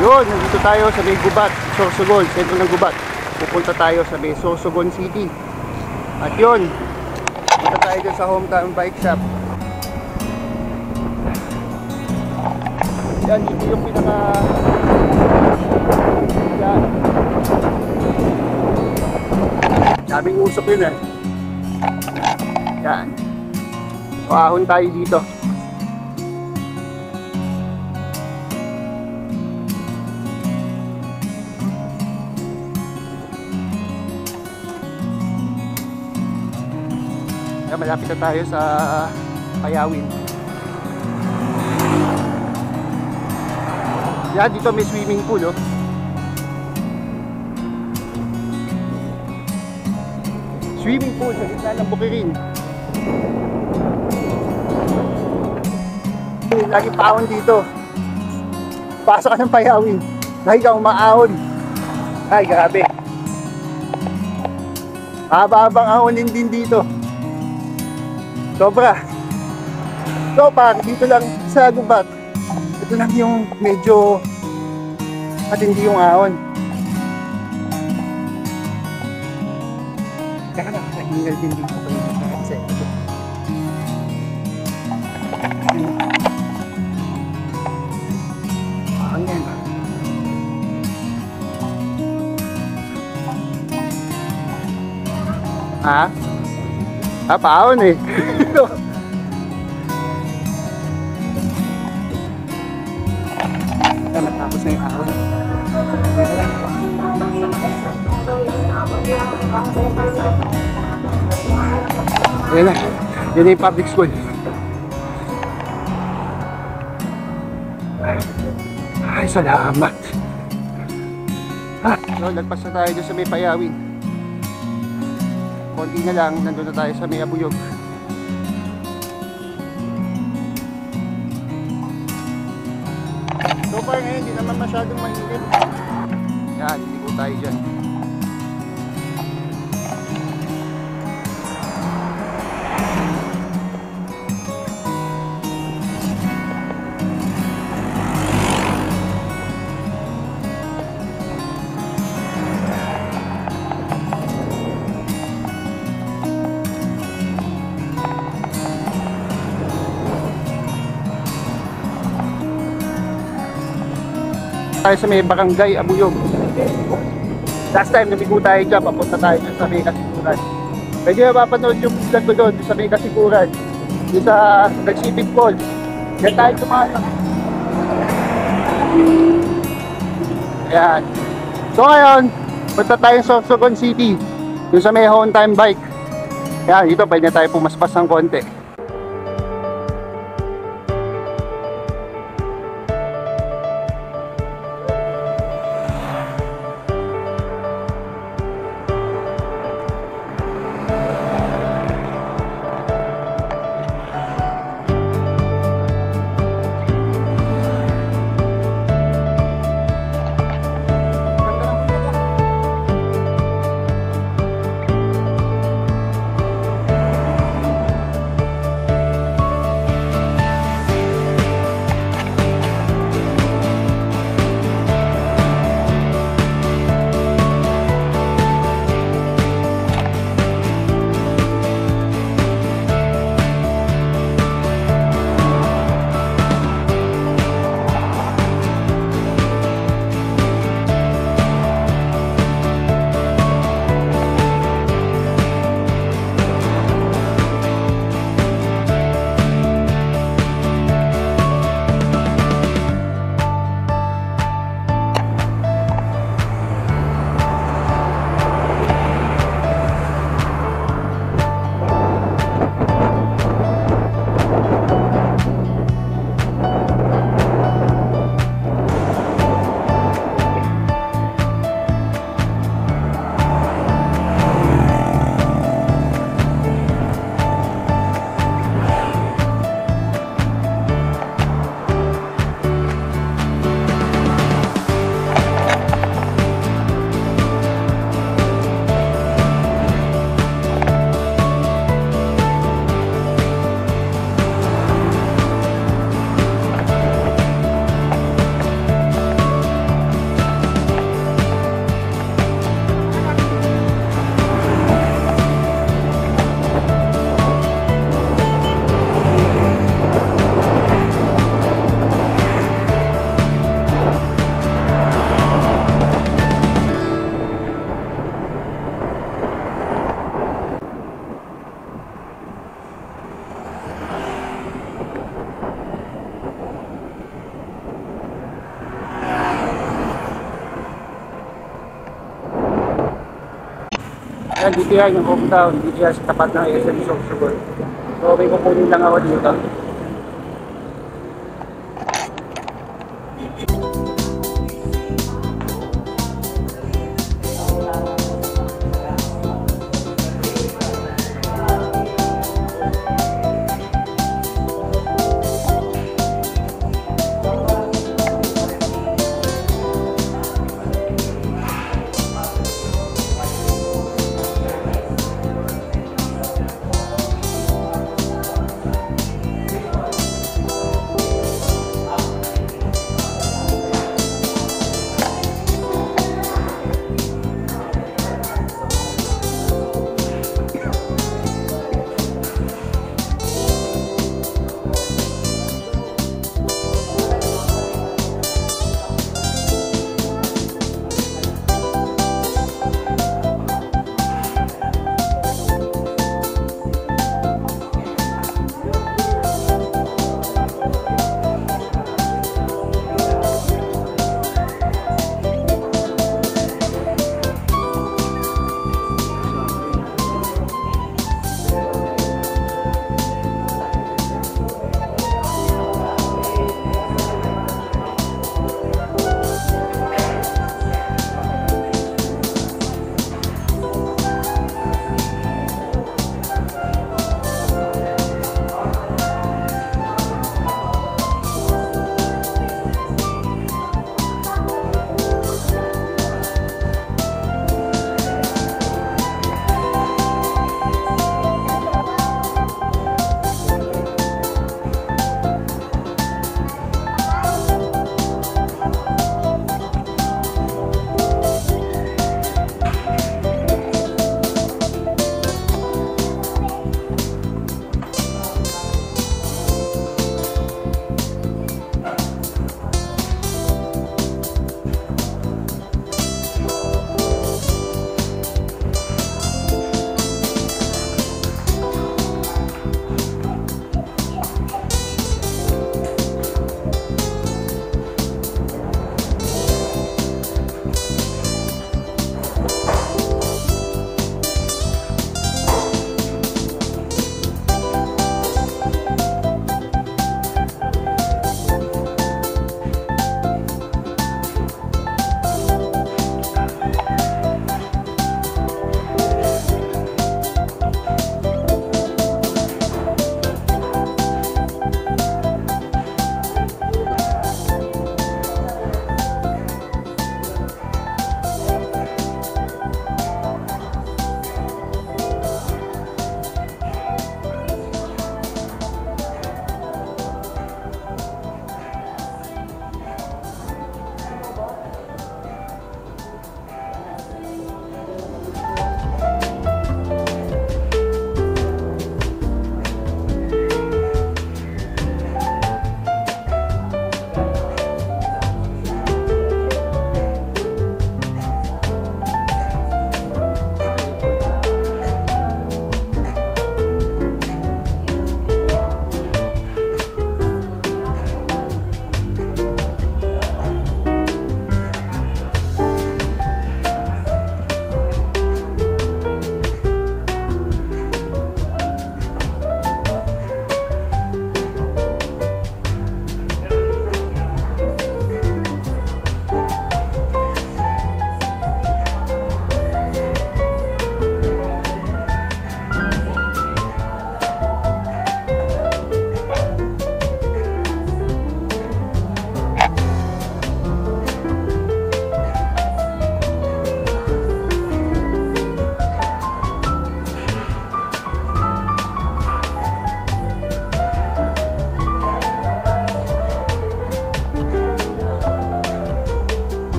Yun, nandito tayo sa may Gubat, Sorsogon, sentro ng Gubat. Pupunta tayo sa may Sorsogon City. At yun, punta tayo dyan sa Hometown Bike Shop. Yan, dito yung pinaka... Yan. Sabing usok yun eh. Yan. Ahon tayo dito. Yan, malapit na tayo sa Payawin. Yan, dito may swimming pool, oh. Swimming pool sa gitna ng Bukirin. Lagi paahon dito. Pasok ka ng Payawin. Lagi kang umaahon. Ay, grabe. Haba-habang ahonin din dito. Sobra. So, dito lang sa Gubat. Ito lang yung medyo matindi yung ahon. Kaya nakakahingal din dito ko yung kasi ito. Ahon yan. Ha? Paahon eh. Matapos na yung ahon. Yan na. Yan na yung public school. Ay, salamat. So, nagpas na tayo dyan sa may Payawin. Konti na lang, nandun na tayo sa may Abuyog. So far ngayon, hindi naman masyadong mainit. Yan, hindi ko tayo dyan. Tayo sa may Barangay Abuyog. Last time namigo tayo dyan, papunta tayo dyan sa may Kasikuran. Pwede na mapanood yung vlog ko doon sa may Kasikuran, doon sa Pacific Falls. Yan tayo tumatak. Ayan. So ngayon, punta tayo sa Sorsogon City, doon sa may Hometown Bike. Ayan, dito pwede na tayo pumaspas ng konti. yan, dito yan yung hometown. Dito yan sa tapat ng SM Sorsogon. So may kukunin lang ako dito.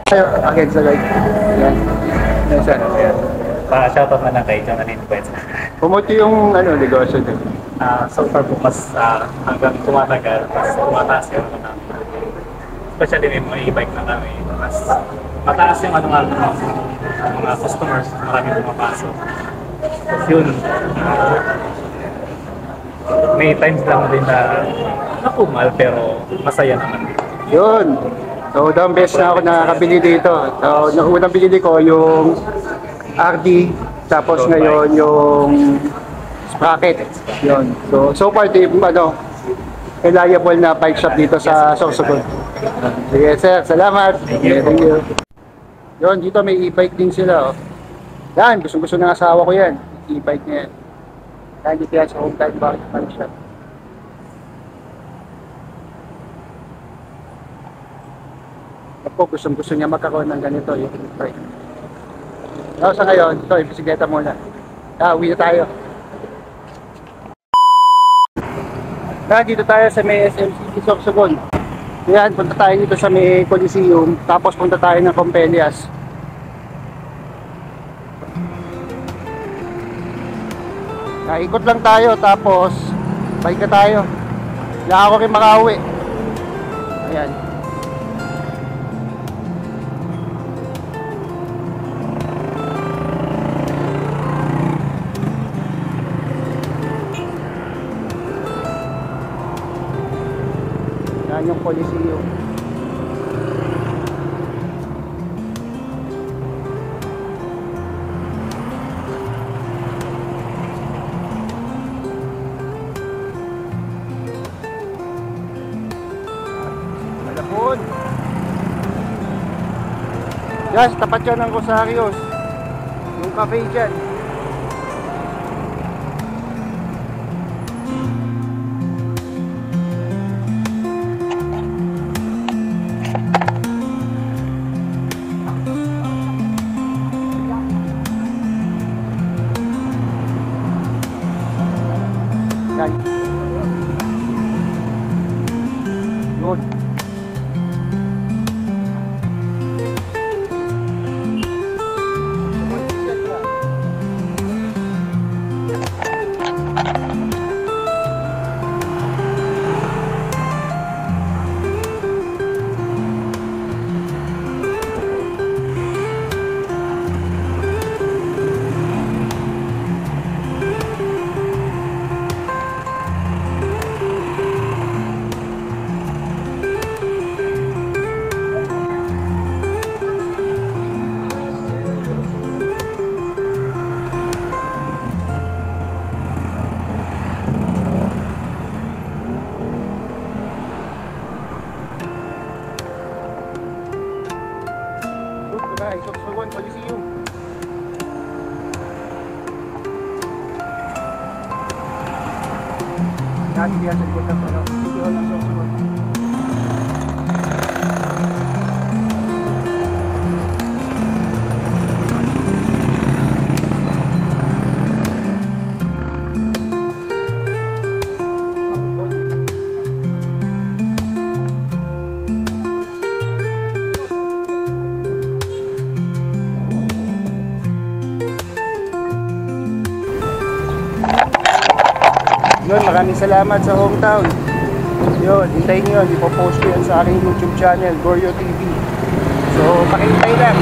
Against the light. Yan. Yan siya. Ayan. Pa-shoutout na lang kay Jonathan Pwes. Promote yung negosyo din. So far po mas hanggang tumatagal, mas tumataas yung especially may mga e-bike na kami. Mas mataas yung mga customers, marami pumapasok. Tapos yun, may times lang din na nakumal pero masaya naman din. Yun. So, dalawang beses na ako nakakabili dito. So, unang binili ko yung RD, tapos ngayon yung Sprocket. Yun. So far, reliable na bike shop dito sa Sorsogon. Sige, sir. Salamat. Thank you. Yun, dito may e-bike din sila. Oh. Yan, gusto ng asawa ko yan. E-bike niya yan. Yan, dito yan sa Hometown Bike Shop. Ako, gusto niya magkaroon ng ganito yung e-bike. So, sa ngayon, ito, bisikleta muna. Uwi na tayo. Dito tayo sa may SM City Sorsogon. Yan, punta tayo dito sa may Coliseum, tapos punta tayo ng Compelias. Ikot lang tayo, tapos balik na tayo. Kailangan ako rin makauwi. Ayan. Yan yung Coliseum. Malapon. Yes, tapat yan ng Rosarios. Yung cafe dyan. Yan. Yun. Guys, Sorsogon, Coliseum. Dati diyan sa likod ng City Hall ng Sorsogon. Yun, maraming salamat sa Hometown. Yun, hintayin nyo, ipopost ko yan sa aking YouTube channel, Goryo TV. So, pakintay lang.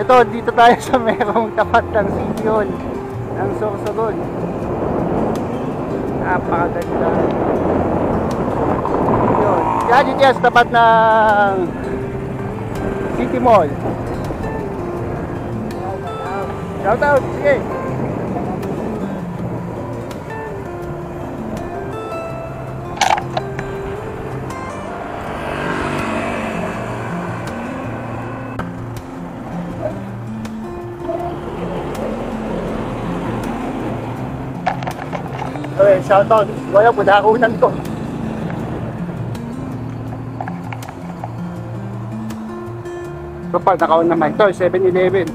Ito, dito tayo sa merong tapat ng City Hall ng Sorsogon. Napakaganda. Yun. Yan, dito yan sa tapat ng City Mall. Shout out, sige. Okay, shoutout. Wala po, nakunan ko. Ito pa, nakaon naman. Ito, 7-Eleven.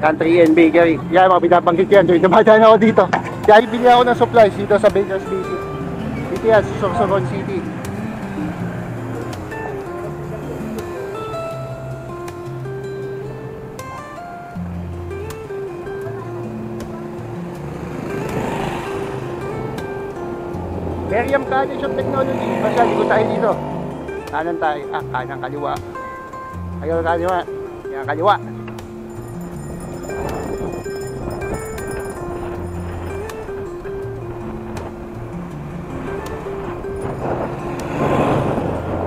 Country and Bakery. Yan, mga binabanggit yan. Doon, dumadaan ako dito. Kaya bili ako ng supplies dito sa Bakers City. Dito yan, sa Sorsogon City. Meriam College of Technology. Basta, ligo tayo dito. Kanan tayo. Kanan kaliwa. Ayaw kaliwa. Yan, kaliwa.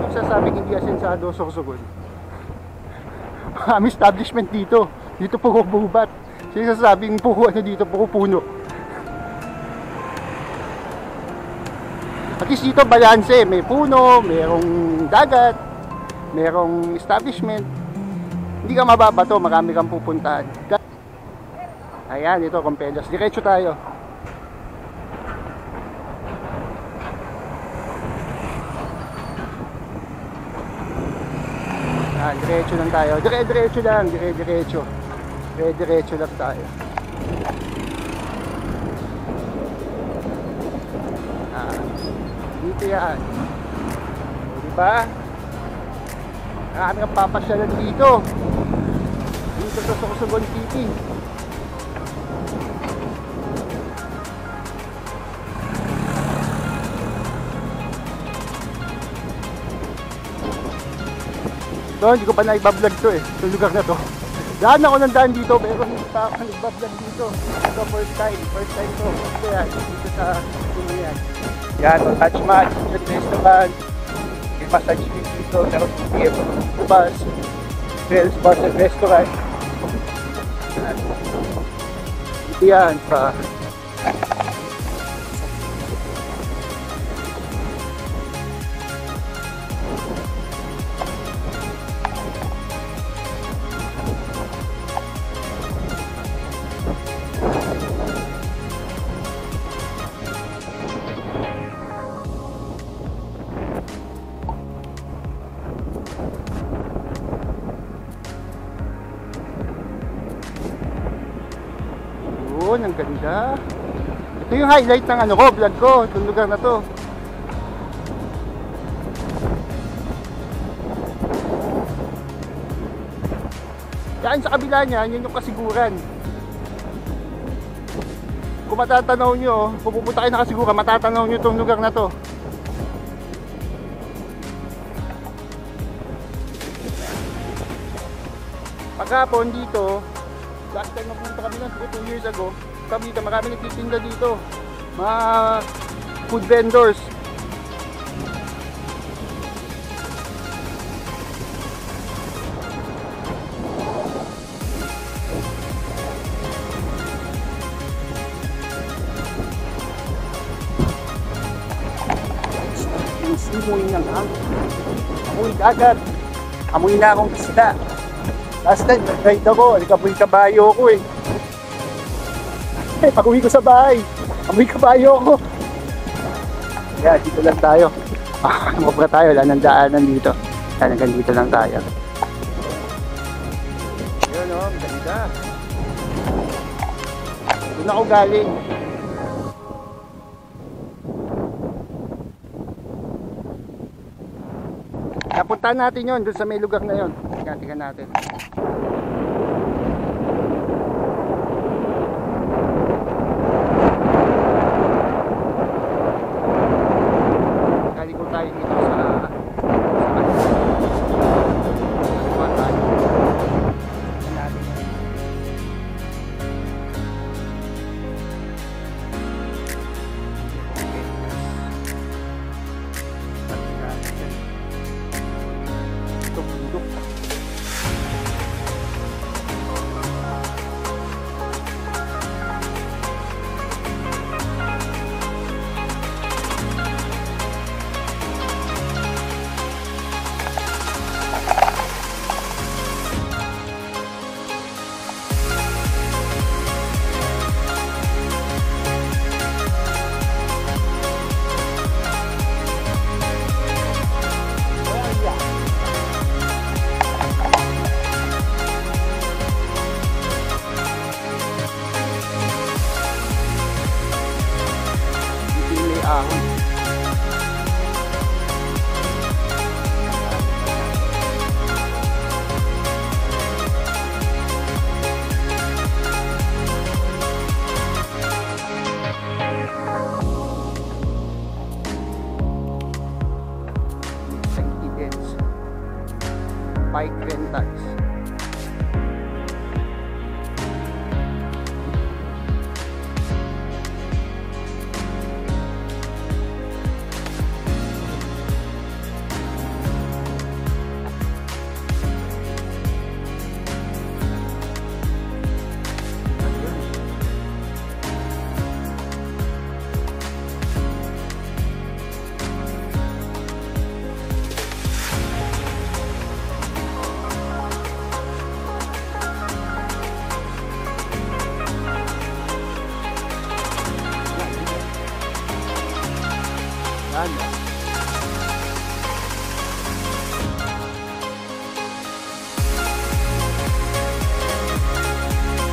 Yung sasabing hindi asensado Sorsogon. May establishment dito. Dito puro bubat. Yung sasabing puro ano dito, puro puno. At least dito balanse, may puno, mayroong dagat, mayroong establishment. Hindi ka mababato, marami kang pupuntahan. Ayan, ito, Compellos. Diretso tayo. Ayan, diretso lang tayo. Diretso lang, diretso. Diretso lang tayo. Dito yan. O, diba? Marami kang papasyalan dito. Dito sa Sorsogon City. Ito, hindi ko pa naibablog to eh. Itong lugar na to. Daan ako ng daan dito, pero hindi pa ako nagbablog dito. Ito, first time to. Ito yan, dito sa puno yan. Yan, Taj Mahal, restaurant, may massage dito, pero hindi bus, Bell's Bar and Restaurant. Ito yan, pa. Yun, ang ganda. Ito yung highlight ng ano ko, vlog ko, itong lugar na to. Yan sa kabila niya, yun yung kasiguran. Kung matatanaw nyo, kung pupunta kayo na kasiguran, matatanaw nyo itong lugar na to. Pagkapon dito, last time napunta kami lang 2 years ago, kami marami nagtitinda dito, mga food vendors. Yung simoy ng hangin, amoy dagat, amoy na akong isda. Last time, nag-ride ako, nagkapoy kabayo ko eh. Pag-uwi ko sa bahay, amoy kabayo ako. Kaya dito lang tayo. Mabra tayo, wala nang daanan dito. Kaya hanggang dito lang tayo. Yun o, ganda. Doon ako galing. Napuntahan natin yun, doon sa may lugar na yun. Tingnan natin. Galing ko tayo dito sa bike rentals. Yan.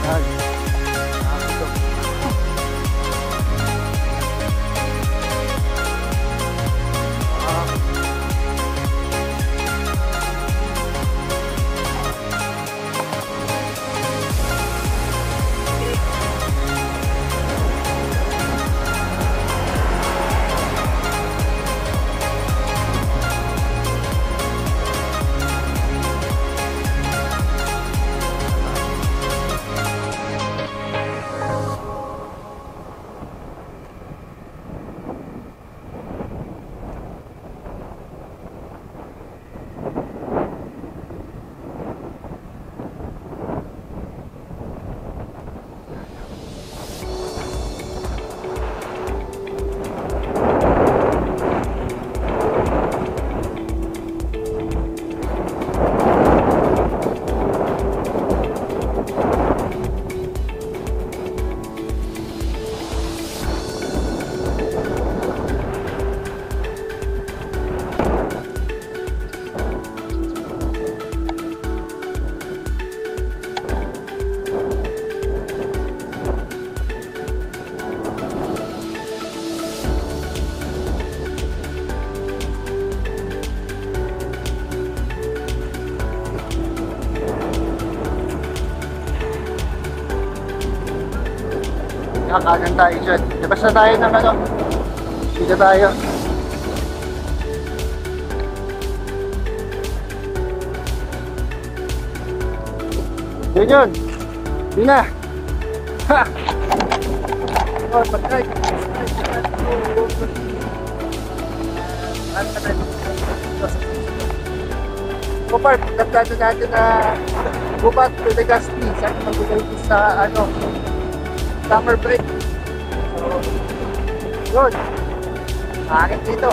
Yan. Kakanan tayo dyan. Labas na tayo ng ano. Dito tayo. Yun. Yun na. Ha! Oh, patay. Kupar, pagkatado natin na Gubat to Legazpi. Saan mag-ulay sa ano summer break. So, yun. Akin dito.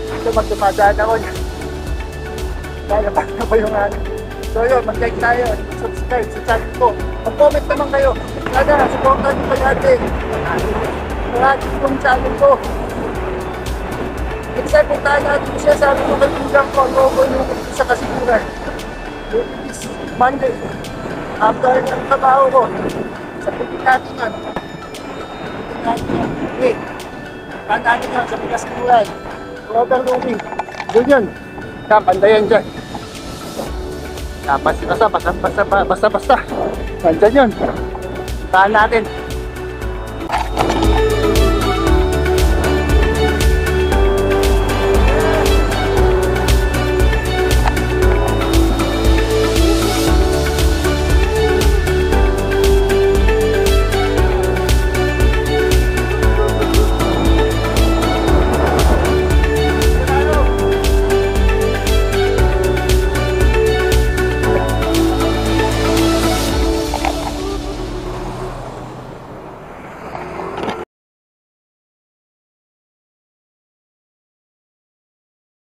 Dito magdumadaan ako niya. Kaya na ba yung ano? So yun, mag-like tayo. Subscribe sa channel ko. Mag-comment naman kayo. Sana, supportan nyo pa natin. Marami yung channel ko. Next time kung tayo natin siya, sabi ko kaibigan ko, logo yung sa kasiguran. This Monday, after ng trabaho ko, sabihin natin yan. Sabihin natin yan. Okay. Saan natin yan sa kasiguran. Overlooming. Yun yun. Bandayan dyan. Basta. Nandyan yun. Saan natin.